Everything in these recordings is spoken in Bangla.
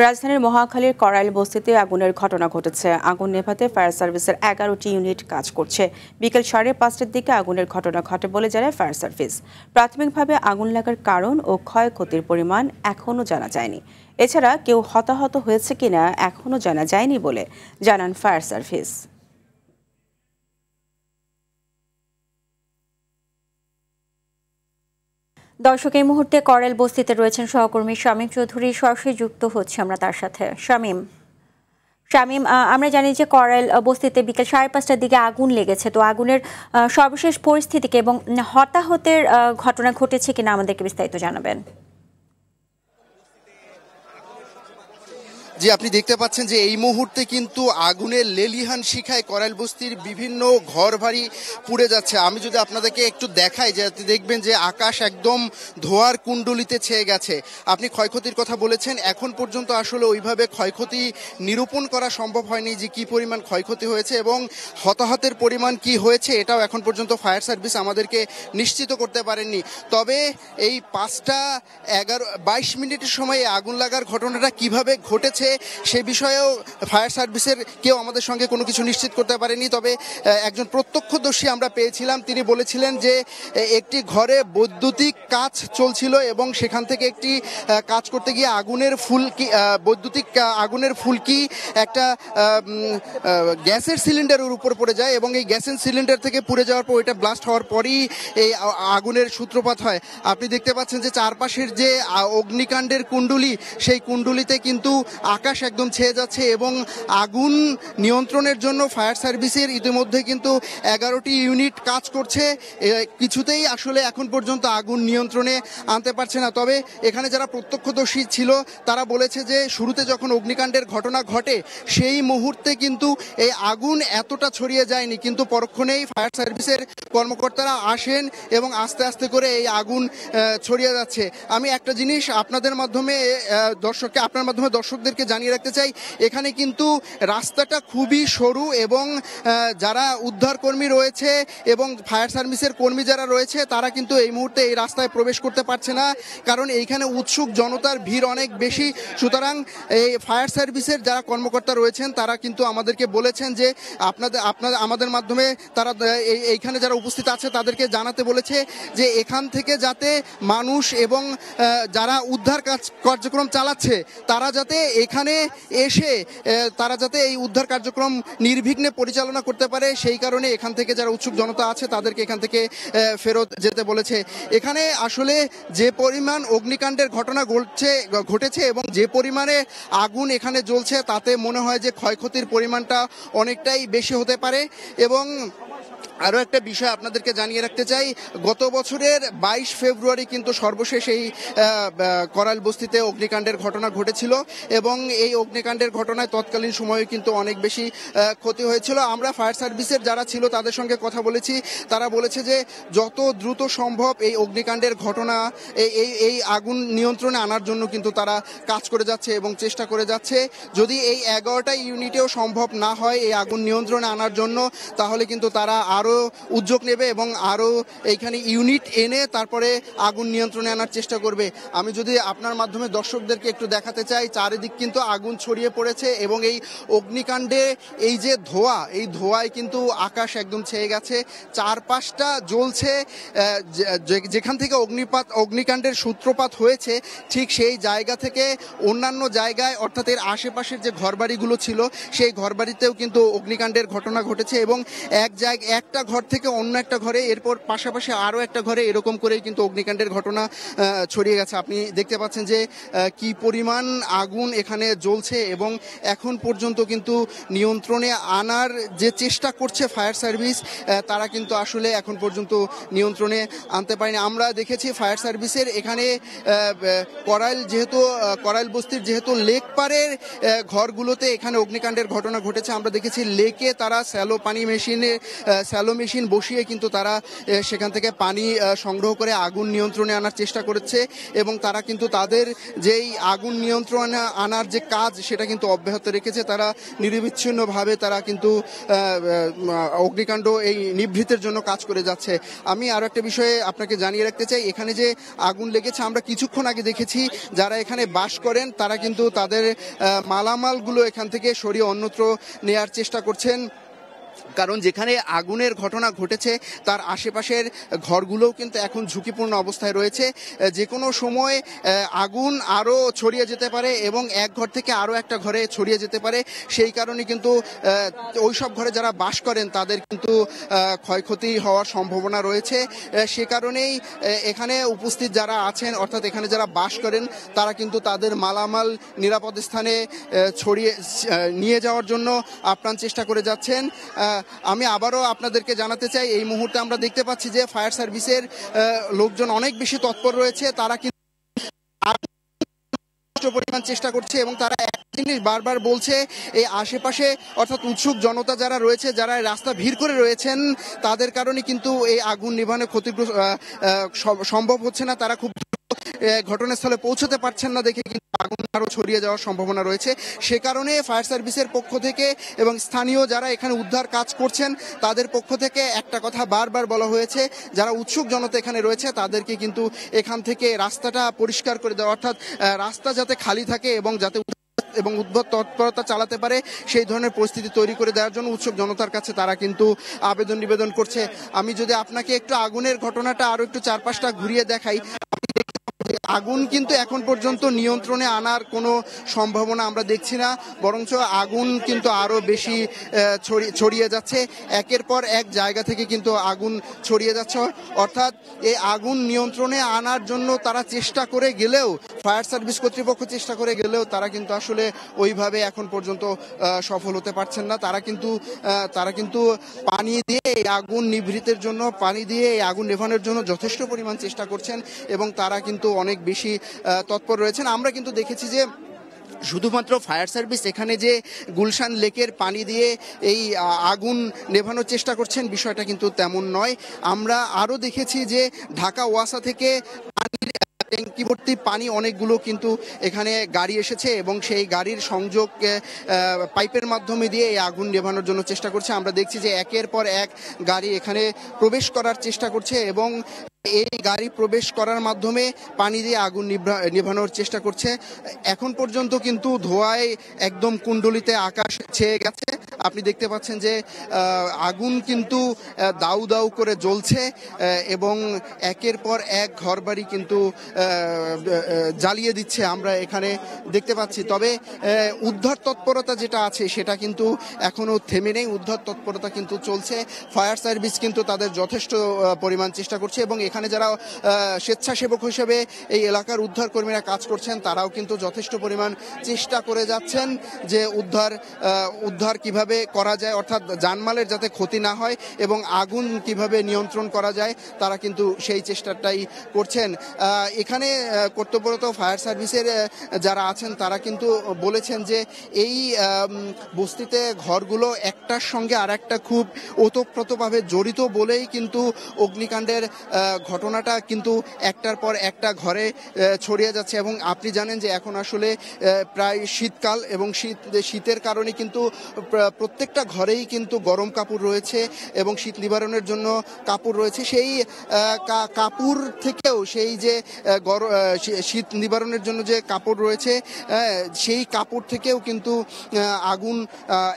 রাজধানীর মহাখালীর করাইল বস্তিতে আগুনের ঘটনা ঘটেছে। আগুন নেভাতে ফায়ার সার্ভিসের 11টি ইউনিট কাজ করছে। বিকেল 5:30টার দিকে আগুনের ঘটনা ঘটে বলে জানায় ফায়ার সার্ভিস। প্রাথমিকভাবে আগুন লাগার কারণ ও ক্ষয়ক্ষতির পরিমাণ এখনও জানা যায়নি। এছাড়া কেউ হতাহত হয়েছে কিনা এখনও জানা যায়নি বলে জানান ফায়ার সার্ভিস। দর্শক, এই মুহূর্তে করাইল বস্তিতে রয়েছেন সহকর্মী শামীম চৌধুরী, সরাসরি যুক্ত হচ্ছে আমরা তার সাথে। শামীম, আমরা জানি যে করাইল বস্তিতে বিকেল 5:30টার দিকে আগুন লেগেছে। তো আগুনের সর্বশেষ পরিস্থিতিকে এবং হতাহতের ঘটনা ঘটেছে কিনা আমাদেরকে বিস্তারিত জানাবেন। জি, আপনি দেখতে পাচ্ছেন যে এই মুহূর্তে কিন্তু আগুনের লেলিহান শিখায় করাইল বস্তির বিভিন্ন ঘর বাড়ি পুড়ে যাচ্ছে। আমি যদি আপনাদেরকে একটু দেখাই, যে দেখবেন যে আকাশ একদম ধোঁয়ার কুণ্ডলিতে ছেয়ে গেছে। আপনি ক্ষয়ক্ষতির কথা বলেছেন, এখন পর্যন্ত আসলে ওইভাবে ক্ষয়ক্ষতি নিরূপণ করা সম্ভব হয়নি যে কি পরিমাণ ক্ষয়ক্ষতি হয়েছে এবং হতাহতের পরিমাণ কি হয়েছে, এটাও এখন পর্যন্ত ফায়ার সার্ভিস আমাদেরকে নিশ্চিত করতে পারেননি। তবে এই 5:22 সময় আগুন লাগার ঘটনাটা কিভাবে ঘটেছে সে বিষয়েও ফায়ার সার্ভিসের কেউ আমাদের সঙ্গে কোনো কিছু নিশ্চিত করতে পারেনি। তবে একজন প্রত্যক্ষদর্শী আমরা পেয়েছিলাম, তিনি বলেছিলেন যে একটি ঘরে বৈদ্যুতিক কাজ চলছিল এবং সেখান থেকে একটি কাজ করতে গিয়ে বৈদ্যুতিক আগুনের ফুলকি একটা গ্যাসের সিলিন্ডারের উপর পড়ে যায় এবং এই গ্যাসের সিলিন্ডার থেকে পুড়ে যাওয়ার পর ওইটা ব্লাস্ট হওয়ার পরই এই আগুনের সূত্রপাত হয়। আপনি দেখতে পাচ্ছেন যে চারপাশের যে অগ্নিকাণ্ডের কুণ্ডলী, সেই কুণ্ডলিতে কিন্তু আকাশ একদম ছেয়ে যাচ্ছে এবং আগুন নিয়ন্ত্রণের জন্য ফায়ার সার্ভিসের ইতিমধ্যে কিন্তু 11টি ইউনিট কাজ করছে। কিছুতেই আসলে এখন পর্যন্ত আগুন নিয়ন্ত্রণে আনতে পারছে না। তবে এখানে যারা প্রত্যক্ষদর্শী ছিল তারা বলেছে যে শুরুতে যখন অগ্নিকাণ্ডের ঘটনা ঘটে সেই মুহূর্তে কিন্তু এই আগুন এতটা ছড়িয়ে যায়নি, কিন্তু পরক্ষণেই ফায়ার সার্ভিসের কর্মকর্তারা আসেন এবং আস্তে আস্তে করে এই আগুন ছড়িয়ে যাচ্ছে। আমি একটা জিনিস আপনার মাধ্যমে দর্শকদেরকে জানিয়ে রাখতে চাই, এখানে কিন্তু রাস্তাটা খুবই সরু এবং যারা উদ্ধারকর্মী রয়েছে এবং ফায়ার সার্ভিসের কর্মী যারা রয়েছে তারা কিন্তু এই মুহূর্তে এই রাস্তায় প্রবেশ করতে পারছে না, কারণ এইখানে উৎসুক জনতার ভিড় অনেক বেশি। সুতরাং এই ফায়ার সার্ভিসের যারা কর্মকর্তা রয়েছেন তারা কিন্তু আমাদেরকে বলেছেন যে আমাদের মাধ্যমে তারা এইখানে যারা উপস্থিত আছে তাদেরকে জানাতে বলেছে যে এখান থেকে যাতে মানুষ এবং যারা উদ্ধার কার্যক্রম চালাচ্ছে তারা যাতে এখানে এসে তারা যাতে এই উদ্ধার কার্যক্রম নির্বিঘ্নে পরিচালনা করতে পারে, সেই কারণে এখান থেকে যারা উৎসুক জনতা আছে তাদেরকে এখান থেকে ফেরত যেতে বলেছে। এখানে আসলে যে পরিমাণ অগ্নিকাণ্ডের ঘটনা ঘটেছে এবং যে পরিমাণে আগুন এখানে জ্বলছে তাতে মনে হয় যে ক্ষয়ক্ষতির পরিমাণটা অনেকটাই বেশি হতে পারে। এবং আরও একটা বিষয় আপনাদেরকে জানিয়ে রাখতে চাই, গত বছরের 22 ফেব্রুয়ারি কিন্তু সর্বশেষ এই করাইল বস্তিতে অগ্নিকাণ্ডের ঘটনা ঘটেছিল এবং এই অগ্নিকাণ্ডের ঘটনায় তৎকালীন সময়ে কিন্তু অনেক বেশি ক্ষতি হয়েছিল। আমরা ফায়ার সার্ভিসের যারা ছিল তাদের সঙ্গে কথা বলেছি, তারা বলেছে যে যত দ্রুত সম্ভব এই অগ্নিকাণ্ডের ঘটনা এই আগুন নিয়ন্ত্রণে আনার জন্য কিন্তু তারা কাজ করে যাচ্ছে এবং চেষ্টা করে যাচ্ছে। যদি এই 11টা ইউনিটেও সম্ভব না হয় এই আগুন নিয়ন্ত্রণে আনার জন্য, তাহলে কিন্তু তারা আরও উদ্যোগ নেবে এবং আরও এইখানে ইউনিট এনে তারপরে আগুন নিয়ন্ত্রণে আনার চেষ্টা করবে। আমি যদি আপনার মাধ্যমে দর্শকদেরকে একটু দেখাতে চাই, চারিদিক কিন্তু আগুন ছড়িয়ে পড়েছে এবং এই অগ্নিকাণ্ডে এই যে ধোঁয়া, এই ধোঁয়ায় কিন্তু আকাশ একদম ছেয়ে গেছে, চারপাশটা জ্বলছে। যেখান থেকে অগ্নিকাণ্ডের সূত্রপাত হয়েছে ঠিক সেই জায়গা থেকে অন্যান্য জায়গায় অর্থাৎ এর আশেপাশের যে ঘরবাড়িগুলো ছিল সেই ঘরবাড়িতেও কিন্তু অগ্নিকাণ্ডের ঘটনা ঘটেছে এবং একটা ঘর থেকে অন্য একটা ঘরে, এরপর পাশাপাশি আরও একটা ঘরে, এরকম করেই কিন্তু অগ্নিকাণ্ডের ঘটনা ছড়িয়ে গেছে। আপনি দেখতে পাচ্ছেন যে কি পরিমাণ আগুন এখানে জ্বলছে এবং এখন পর্যন্ত কিন্তু নিয়ন্ত্রণে আনার যে চেষ্টা করছে ফায়ার সার্ভিস, তারা কিন্তু আসলে এখন পর্যন্ত নিয়ন্ত্রণে আনতে পারেনি। আমরা দেখেছি ফায়ার সার্ভিসের এখানে করাইল বস্তির যেহেতু লেক পাড়ের ঘরগুলোতে এখানে অগ্নিকাণ্ডের ঘটনা ঘটেছে, আমরা দেখেছি লেকে তারা স্যালো পানি মেশিনে স্যালো মেশিন বসিয়ে কিন্তু তারা সেখান থেকে পানি সংগ্রহ করে আগুন নিয়ন্ত্রণে আনার চেষ্টা করেছে এবং তারা কিন্তু তাদের যেই আগুন নিয়ন্ত্রণে আনার যে কাজ সেটা কিন্তু অব্যাহত রেখেছে। তারা নিরবিচ্ছিন্নভাবে তারা কিন্তু অগ্নিকাণ্ড এই নিভৃতের জন্য কাজ করে যাচ্ছে। আমি আরো একটা বিষয়ে আপনাকে জানিয়ে রাখতে চাই, এখানে যে আগুন লেগেছে আমরা কিছুক্ষণ আগে দেখেছি যারা এখানে বাস করেন তারা কিন্তু তাদের মালামালগুলো এখান থেকে সরিয়ে অন্যত্র নেয়ার চেষ্টা করছেন, কারণ যেখানে আগুনের ঘটনা ঘটেছে তার আশেপাশের ঘরগুলোও কিন্তু এখন ঝুঁকিপূর্ণ অবস্থায় রয়েছে। যে কোনো সময় আগুন আরও ছড়িয়ে যেতে পারে এবং এক ঘর থেকে আরও একটা ঘরে ছড়িয়ে যেতে পারে। সেই কারণে কিন্তু ওই সব ঘরে যারা বাস করেন তাদের কিন্তু ক্ষয়ক্ষতি হওয়ার সম্ভাবনা রয়েছে। সে কারণেই এখানে উপস্থিত যারা আছেন অর্থাৎ এখানে যারা বাস করেন তারা কিন্তু তাদের মালামাল নিরাপদ স্থানে ছড়িয়ে নিয়ে যাওয়ার জন্য আপ্রাণ চেষ্টা করে যাচ্ছেন। আমি আবারও আপনাদেরকে জানাতে চাই, এই মুহূর্তে আমরা দেখতে পাচ্ছি যে ফায়ার সার্ভিসের লোকজন অনেক বেশি তৎপর রয়েছে। তারা কিন্তু পরিমাণ চেষ্টা করছে এবং তারা এক জিনিস বারবার বলছে, এই আশেপাশে অর্থাৎ উৎসুক জনতা যারা রয়েছে, যারা রাস্তা ভিড় করে রয়েছেন তাদের কারণে কিন্তু এই আগুন নিভানো ক্ষতিগ্রস্ত সম্ভব হচ্ছে না। তারা খুব ঘটনাস্থলে পৌঁছতে পারছেন না দেখে কিন্তু আগুন আরো ছড়িয়ে যাওয়ার সম্ভাবনা রয়েছে। সে কারণে ফায়ার সার্ভিসের পক্ষ থেকে এবং স্থানীয় যারা এখানে উদ্ধার কাজ করছেন তাদের পক্ষ থেকে একটা কথা বারবার বলা হয়েছে, যারা উৎসুক জনতা এখানে রয়েছে তাদেরকে কিন্তু এখান থেকে রাস্তাটা পরিষ্কার করে দেওয়া, অর্থাৎ রাস্তা যাতে খালি থাকে এবং যাতে এবং উদ্ভট তৎপরতা চালাতে পারে সেই ধরনের পরিস্থিতি তৈরি করে দেওয়ার জন্য উৎসুক জনতার কাছে তারা কিন্তু নিবেদন করছে। আমি যদি আপনাকে একটু আগুনের ঘটনাটা আরো একটু চারপাশটা ঘুরিয়ে দেখাই, আগুন কিন্তু এখন পর্যন্ত নিয়ন্ত্রণে আনার কোনো সম্ভাবনা আমরা দেখছি না, বরঞ্চ আগুন কিন্তু আরো বেশি ছড়িয়ে যাচ্ছে। একের পর এক জায়গা থেকে কিন্তু আগুন ছড়িয়ে যাচ্ছে, অর্থাৎ এই আগুন নিয়ন্ত্রণে আনার জন্য তারা চেষ্টা করে গেলেও, ফায়ার সার্ভিস কর্তৃপক্ষ চেষ্টা করে গেলেও তারা কিন্তু আসলে ওইভাবে এখন পর্যন্ত সফল হতে পারছেন না। তারা কিন্তু পানি দিয়ে এই আগুন নিভৃতের জন্য, পানি দিয়ে এই আগুন নেভানোর জন্য যথেষ্ট পরিমাণ চেষ্টা করছেন এবং তারা কিন্তু অনেক বেশি তৎপর রয়েছেন। আমরা কিন্তু দেখেছি যে শুধুমাত্র ফায়ার সার্ভিস এখানে যে গুলশান লেকের পানি দিয়ে এই আগুন নেভানোর চেষ্টা করছেন বিষয়টা কিন্তু তেমন নয়। আমরা আরও দেখেছি যে ঢাকা ওয়াসা থেকে ট্যাঙ্কি ভর্তি পানি অনেকগুলো কিন্তু এখানে গাড়ি এসেছে এবং সেই গাড়ির সংযোগ পাইপের মাধ্যমে দিয়ে এই আগুন নেভানোর জন্য চেষ্টা করছে। আমরা দেখছি যে একের পর এক গাড়ি এখানে প্রবেশ করার চেষ্টা করছে এবং এই গাড়ি প্রবেশ করার মাধ্যমে পানি দিয়ে আগুন নেভানোর চেষ্টা করছে। এখন পর্যন্ত কিন্তু ধোঁয়ায় একদম কুণ্ডলিতে আকাশ ছেয়ে গেছে। আপনি দেখতে পাচ্ছেন যে আগুন কিন্তু দাউ দাউ করে জ্বলছে এবং একের পর এক ঘরবাড়ি কিন্তু জ্বালিয়ে দিচ্ছে, আমরা এখানে দেখতে পাচ্ছি। তবে উদ্ধার তৎপরতা যেটা আছে সেটা কিন্তু এখনো থেমে নেই, উদ্ধার তৎপরতা কিন্তু চলছে। ফায়ার সার্ভিস কিন্তু তাদের যথেষ্ট পরিমাণ চেষ্টা করছে এবং এখানে যারা স্বেচ্ছাসেবক হিসেবে এই এলাকার উদ্ধার কর্মীরা কাজ করছেন তারাও কিন্তু যথেষ্ট পরিমাণ চেষ্টা করে যাচ্ছেন যে উদ্ধার কিভাবে করা যায়, অর্থাৎ জানমালের যাতে ক্ষতি না হয় এবং আগুন কিভাবে নিয়ন্ত্রণ করা যায় তারা কিন্তু সেই চেষ্টাটাই করছেন। এখানে কর্তব্যরত ফায়ার সার্ভিসের যারা আছেন তারা কিন্তু বলেছেন যে এই বস্তিতে ঘরগুলো একটার সঙ্গে আর একটা খুব ওতপ্রোতভাবে জড়িত বলেই কিন্তু অগ্নিকাণ্ডের ঘটনাটা কিন্তু একটার পর একটা ঘরে ছড়িয়ে যাচ্ছে। এবং আপনি জানেন যে এখন আসলে প্রায় শীতকাল এবং শীতের কারণে কিন্তু প্রত্যেকটা ঘরেই কিন্তু গরম কাপড় রয়েছে এবং শীত নিবারণের জন্য কাপড় রয়েছে। সেই কাপড় থেকেও সেই যে শীত নিবারণের জন্য যে কাপড় রয়েছে সেই কাপড় থেকেও কিন্তু আগুন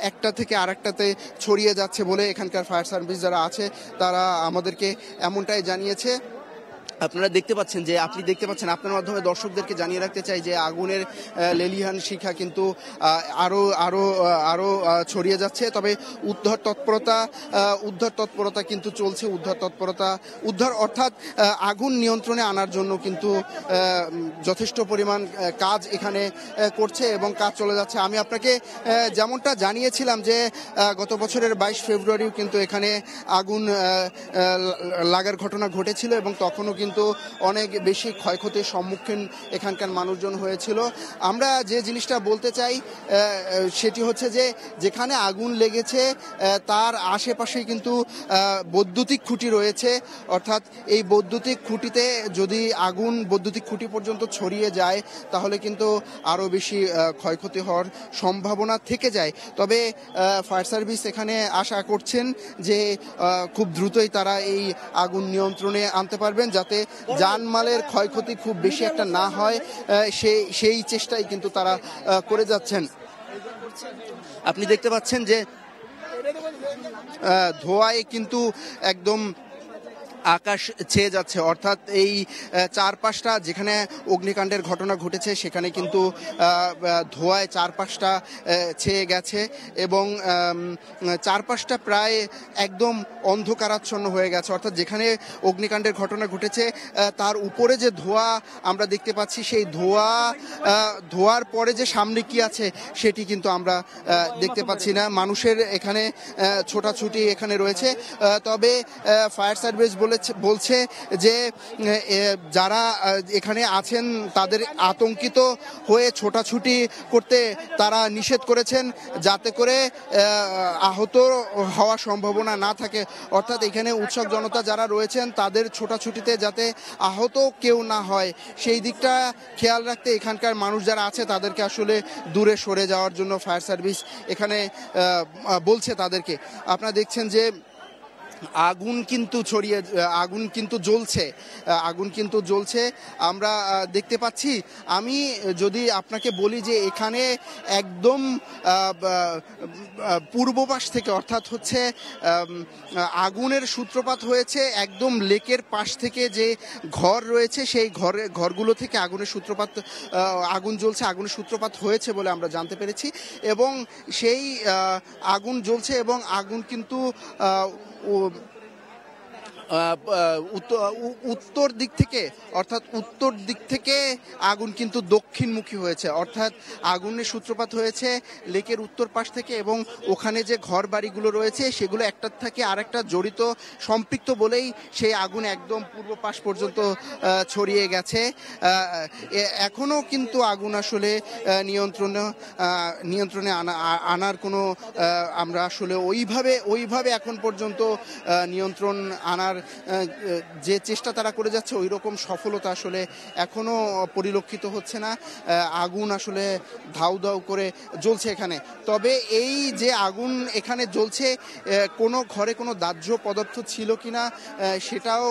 একটা থেকে আরেকটাতে ছড়িয়ে যাচ্ছে বলে এখানকার ফায়ার সার্ভিস যারা আছে তারা আমাদেরকে এমনটাই জানিয়েছে। আপনারা দেখতে পাচ্ছেন যে আপনার মাধ্যমে দর্শকদেরকে জানিয়ে রাখতে চাই যে আগুনের লেলিহান শিখা কিন্তু আরো ছড়িয়ে যাচ্ছে। তবে উদ্ধার তৎপরতা কিন্তু চলছে। উদ্ধার অর্থাৎ আগুন নিয়ন্ত্রণে আনার জন্য কিন্তু যথেষ্ট পরিমাণ কাজ এখানে করছে এবং কাজ চলে যাচ্ছে। আমি আপনাকে যেমনটা জানিয়েছিলাম যে গত বছরের 22 ফেব্রুয়ারিও কিন্তু এখানে আগুন লাগার ঘটনা ঘটেছিল এবং তখনও কিন্তু কিন্তু অনেক বেশি ক্ষয়ক্ষতির সম্মুখীন এখানকার মানুষজন হয়েছিল। আমরা যে জিনিসটা বলতে চাই সেটি হচ্ছে যে যেখানে আগুন লেগেছে তার আশেপাশে কিন্তু বৈদ্যুতিক খুঁটি রয়েছে, অর্থাৎ এই বৈদ্যুতিক খুঁটিতে যদি আগুন বৈদ্যুতিক খুঁটি পর্যন্ত ছড়িয়ে যায় তাহলে কিন্তু আরও বেশি ক্ষয়ক্ষতি হওয়ার সম্ভাবনা থেকে যায়। তবে ফায়ার সার্ভিস এখানে আশা করছেন যে খুব দ্রুতই তারা এই আগুন নিয়ন্ত্রণে আনতে পারবেন, যাতে জানমালের ক্ষয়ক্ষতি খুব বেশি একটা না হয় সেই চেষ্টাই কিন্তু তারা করে যাচ্ছেন। আপনি দেখতে পাচ্ছেন যে ধোঁয়ায় কিন্তু একদম আকাশ ছেয়ে যাচ্ছে, অর্থাৎ এই চারপাশটা যেখানে অগ্নিকাণ্ডের ঘটনা ঘটেছে সেখানে কিন্তু ধোঁয়ায় চারপাশটা ছেয়ে গেছে এবং চারপাশটা প্রায় একদম অন্ধকারাচ্ছন্ন হয়ে গেছে। অর্থাৎ যেখানে অগ্নিকাণ্ডের ঘটনা ঘটেছে তার উপরে যে ধোঁয়া আমরা দেখতে পাচ্ছি, সেই ধোঁয়ার পরে যে সামনে কি আছে সেটি কিন্তু আমরা দেখতে পাচ্ছি না। মানুষের এখানে ছোটাছুটি এখানে রয়েছে, তবে ফায়ার সার্ভিস বলছে যে যারা এখানে আছেন তাদের আতঙ্কিত হয়ে ছোটাছুটি করতে তারা নিষেধ করেছেন, যাতে করে আহত হওয়ার সম্ভাবনা না থাকে। অর্থাৎ এখানে উৎসুক জনতা যারা রয়েছেন তাদের ছোটাছুটিতে যাতে আহত কেউ না হয় সেই দিকটা খেয়াল রাখতে এখানকার মানুষ যারা আছে তাদেরকে আসলে দূরে সরে যাওয়ার জন্য ফায়ার সার্ভিস এখানে বলছে তাদেরকে। আপনারা দেখছেন যে আগুন কিন্তু জ্বলছে আমরা দেখতে পাচ্ছি। আমি যদি আপনাকে বলি যে এখানে একদম পূর্ব পাশ থেকে, অর্থাৎ হচ্ছে আগুনের সূত্রপাত হয়েছে একদম লেকের পাশ থেকে যে ঘর রয়েছে সেই ঘরগুলো থেকে আগুন জ্বলছে, আগুনের সূত্রপাত হয়েছে বলে আমরা জানতে পেরেছি। এবং সেই আগুন জ্বলছে এবং আগুন কিন্তু উত্তর দিক থেকে আগুন কিন্তু দক্ষিণমুখী হয়েছে, অর্থাৎ আগুনের সূত্রপাত হয়েছে লেকের উত্তর পাশ থেকে এবং ওখানে যে ঘর বাড়িগুলো রয়েছে সেগুলো একটার থেকে আরেকটা জড়িত সম্পৃক্ত বলেই সেই আগুন একদম পূর্ব পাশ পর্যন্ত ছড়িয়ে গেছে। এখনও কিন্তু আগুন আসলে নিয়ন্ত্রণে আনার কোনো আমরা আসলে ওইভাবে এখন পর্যন্ত নিয়ন্ত্রণ আনার যে চেষ্টা তারা করে যাচ্ছে ওই রকম সফলতা আসলে এখনো পরিলক্ষিত হচ্ছে না। আগুন আসলে ধাউ ধাউ করে জ্বলছে এখানে। তবে এই যে আগুন এখানে জ্বলছে কোনো ঘরে কোনো দাহ্য পদার্থ ছিল কিনা সেটাও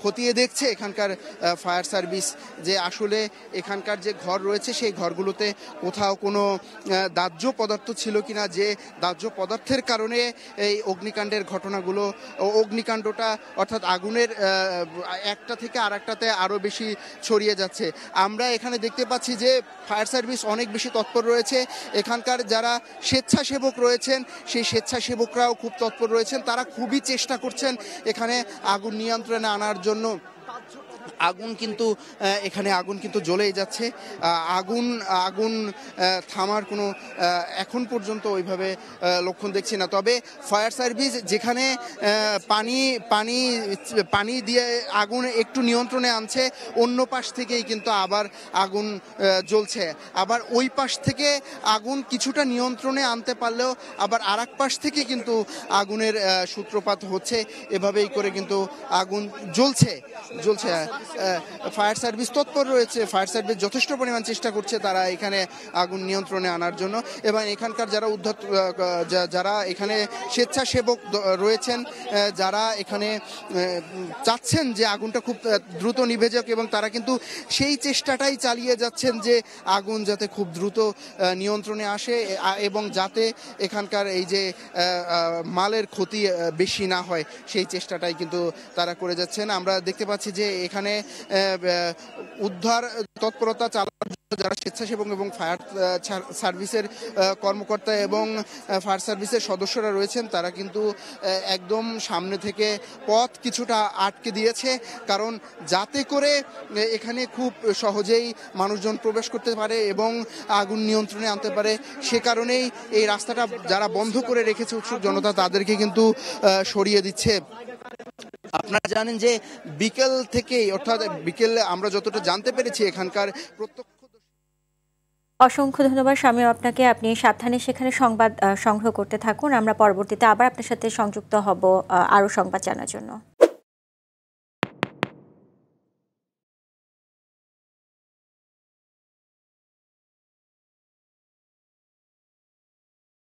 খতিয়ে দেখছে এখানকার ফায়ার সার্ভিস, যে আসলে এখানকার যে ঘর রয়েছে সেই ঘরগুলোতে কোথাও কোনো দাহ্য পদার্থ ছিল কিনা, যে দাহ্য পদার্থের কারণে এই অগ্নিকাণ্ডটা অর্থাৎ আগুনের একটা থেকে আরেকটাতে আরও বেশি ছড়িয়ে যাচ্ছে। আমরা এখানে দেখতে পাচ্ছি যে ফায়ার সার্ভিস অনেক বেশি তৎপর রয়েছে। এখানকার যারা স্বেচ্ছাসেবক রয়েছেন সেই স্বেচ্ছাসেবকরাও খুব তৎপর রয়েছেন, তারা খুবই চেষ্টা করছেন এখানে আগুন নিয়ন্ত্রণে আনার জন্য। আগুন কিন্তু জ্বলেই যাচ্ছে। আগুন থামার কোনো এখন পর্যন্ত ওইভাবে লক্ষণ দেখছি না। তবে ফায়ার সার্ভিস যেখানে পানি দিয়ে আগুন একটু নিয়ন্ত্রণে আনছে, অন্য পাশ থেকেই কিন্তু আবার আগুন জ্বলছে। আবার ওই পাশ থেকে আগুন কিছুটা নিয়ন্ত্রণে আনতে পারলেও আবার আর এক পাশ থেকে কিন্তু আগুনের সূত্রপাত হচ্ছে। এভাবেই করে কিন্তু আগুন জ্বলছে। ফায়ার সার্ভিস তৎপর রয়েছে, ফায়ার সার্ভিস যথেষ্ট পরিমাণ চেষ্টা করছে তারা এখানে আগুন নিয়ন্ত্রণে আনার জন্য। এবং এখানকার যারা এখানে স্বেচ্ছাসেবক রয়েছেন, যারা এখানে চাচ্ছেন যে আগুনটা খুব দ্রুত নিভে যাক, এবং তারা কিন্তু সেই চেষ্টাটাই চালিয়ে যাচ্ছেন যে আগুন যাতে খুব দ্রুত নিয়ন্ত্রণে আসে এবং যাতে এখানকার এই যে মালের ক্ষতি বেশি না হয় সেই চেষ্টাটাই কিন্তু তারা করে যাচ্ছেন। আমরা দেখতে পাচ্ছি যে এখানে উদ্ধার তৎপরতা চালানোর জন্য যারা স্বেচ্ছাসেবক এবং ফায়ার সার্ভিসের কর্মকর্তা এবং ফায়ার সার্ভিসের সদস্যরা রয়েছেন, তারা কিন্তু একদম সামনে থেকে পথ কিছুটা আটকে দিয়েছে, কারণ যাতে করে এখানে খুব সহজেই মানুষজন প্রবেশ করতে পারে এবং আগুন নিয়ন্ত্রণে আনতে পারে। সে কারণেই এই রাস্তাটা যারা বন্ধ করে রেখেছে উৎসুক জনতা তাদেরকে কিন্তু সরিয়ে দিচ্ছে। আপনারা জানেন যে বিকেল থেকেই, অর্থাৎ বিকেলে আমরা যতটা জানতে পেরেছি এখানকার প্রত্যক্ষ। অসংখ্য ধন্যবাদ শামীম আপনাকে। আপনি সাবধানে সেখানে সংবাদ সংগ্রহ করতে থাকুন। আমরা পরবর্তীতে আবার আপনার সাথে সংযুক্ত হব আরও সংবাদ জানার জন্য।